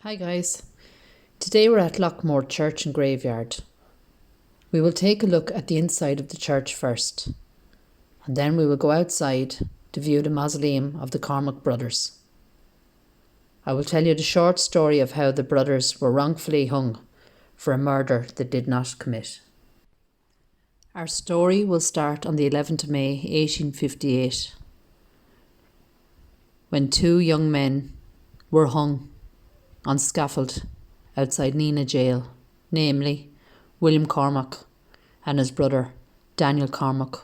Hi guys, today we're at Lockmore Church and Graveyard. We will take a look at the inside of the church first, and then we will go outside to view the mausoleum of the Cormack brothers. I will tell you the short story of how the brothers were wrongfully hung for a murder they did not commit. Our story will start on the 11th of May 1858, when two young men were hung on scaffold outside Nina Jail, namely William Cormack and his brother Daniel Cormack,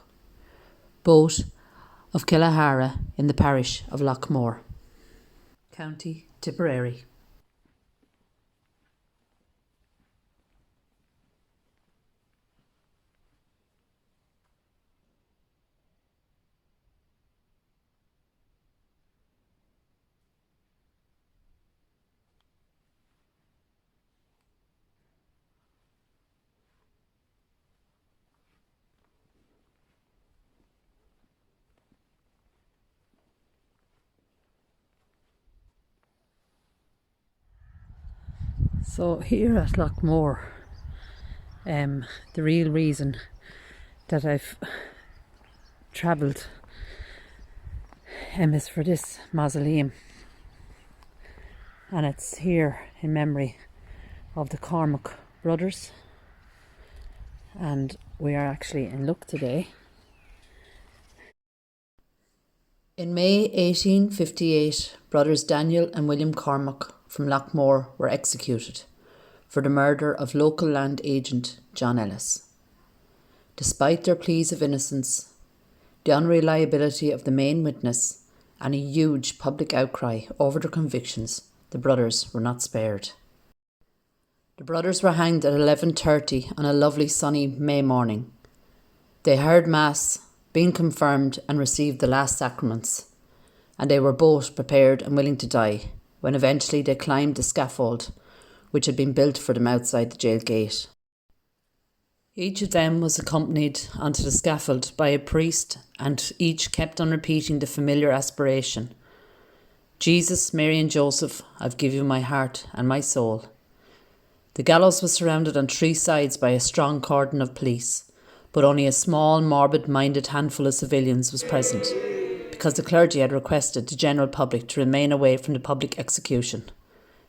both of Killahara in the parish of Lockmore, County Tipperary. So here at Lockmore, the real reason that I've travelled is for this mausoleum, and it's here in memory of the Cormack brothers, and we are actually in luck today. In May 1858, brothers Daniel and William Cormack from Lockmore were executed for the murder of local land agent John Ellis. Despite their pleas of innocence, the unreliability of the main witness, and a huge public outcry over their convictions, the brothers were not spared. The brothers were hanged at 11:30 on a lovely sunny May morning. They heard Mass, been confirmed and received the last sacraments, and they were both prepared and willing to die when eventually they climbed the scaffold which had been built for them outside the jail gate. Each of them was accompanied onto the scaffold by a priest, and each kept on repeating the familiar aspiration: Jesus, Mary and Joseph, I've given you my heart and my soul. The gallows was surrounded on three sides by a strong cordon of police, but only a small, morbid-minded handful of civilians was present, because the clergy had requested the general public to remain away from the public execution.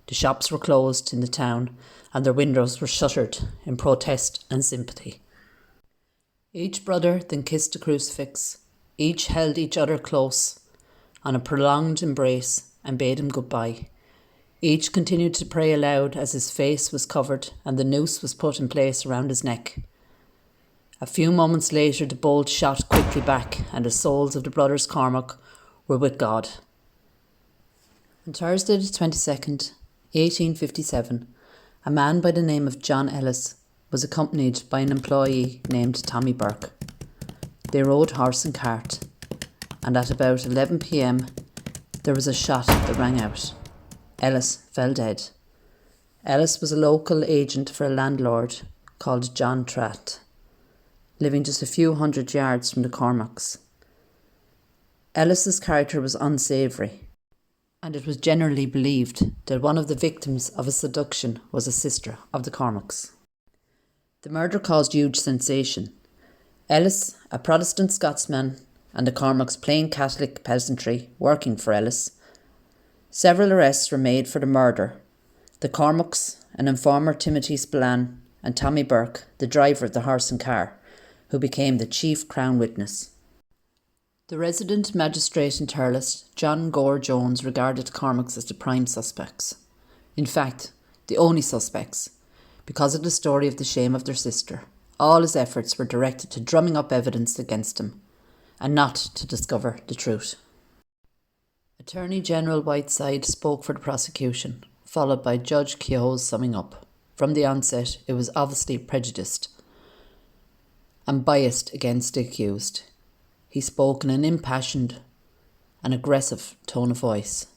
The shops were closed in the town, and their windows were shuttered in protest and sympathy. Each brother then kissed the crucifix. Each held each other close on a prolonged embrace and bade him goodbye. Each continued to pray aloud as his face was covered and the noose was put in place around his neck. A few moments later, the bolt shot quickly back, and the souls of the brothers Cormack were with God. On Thursday the 22nd, 1857, a man by the name of John Ellis was accompanied by an employee named Tommy Burke. They rode horse and cart, and at about 11 p.m. there was a shot that rang out. Ellis fell dead. Ellis was a local agent for a landlord called John Tratt, living just a few hundred yards from the Cormacks. Ellis's character was unsavoury, and it was generally believed that one of the victims of a seduction was a sister of the Cormacks. The murder caused huge sensation. Ellis, a Protestant Scotsman, and the Cormacks plain Catholic peasantry working for Ellis. Several arrests were made for the murder. The Cormacks, an informer Timothy Spillane, and Tommy Burke, the driver of the horse and car, who became the chief Crown witness. The resident magistrate in Thurles, John Gore Jones, regarded the Cormacks as the prime suspects. In fact, the only suspects, because of the story of the shame of their sister. All his efforts were directed to drumming up evidence against them, and not to discover the truth. Attorney General Whiteside spoke for the prosecution, followed by Judge Keogh's summing up. From the onset, it was obviously prejudiced and biased against the accused. He spoke in an impassioned and aggressive tone of voice,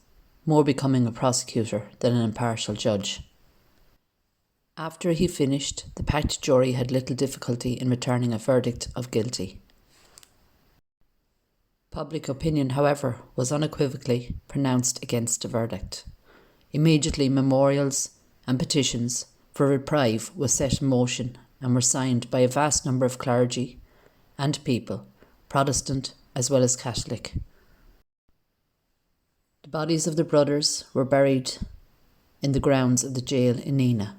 more becoming a prosecutor than an impartial judge. After he finished, the packed jury had little difficulty in returning a verdict of guilty. Public opinion, however, was unequivocally pronounced against the verdict. Immediately memorials and petitions for reprieve was set in motion and were signed by a vast number of clergy and people, Protestant as well as Catholic. The bodies of the brothers were buried in the grounds of the jail in Nina,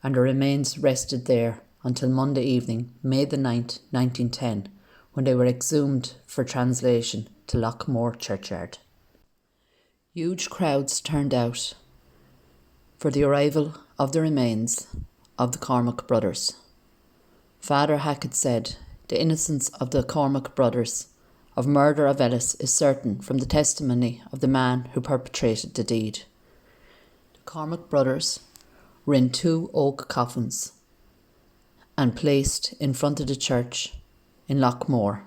and their remains rested there until Monday evening, May the 9th, 1910, when they were exhumed for translation to Lockmore churchyard. Huge crowds turned out for the arrival of the remains of the Cormack brothers. Father Hackett said, "The innocence of the Cormack brothers of murder of Ellis is certain from the testimony of the man who perpetrated the deed." The Cormack brothers were in 2 oak coffins and placed in front of the church in Lockmore.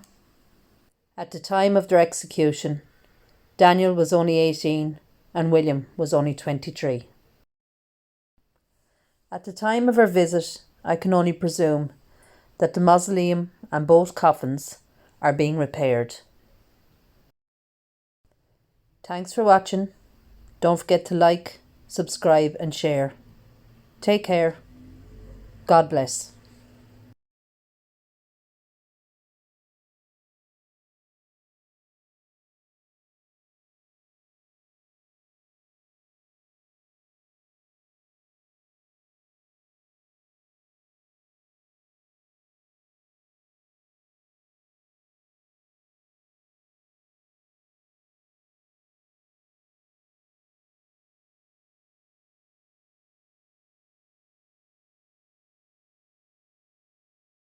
At the time of their execution, Daniel was only 18 and William was only 23. At the time of our visit, I can only presume that the mausoleum and both coffins are being repaired. Thanks for watching. Don't forget to like, subscribe and share. Take care. God bless.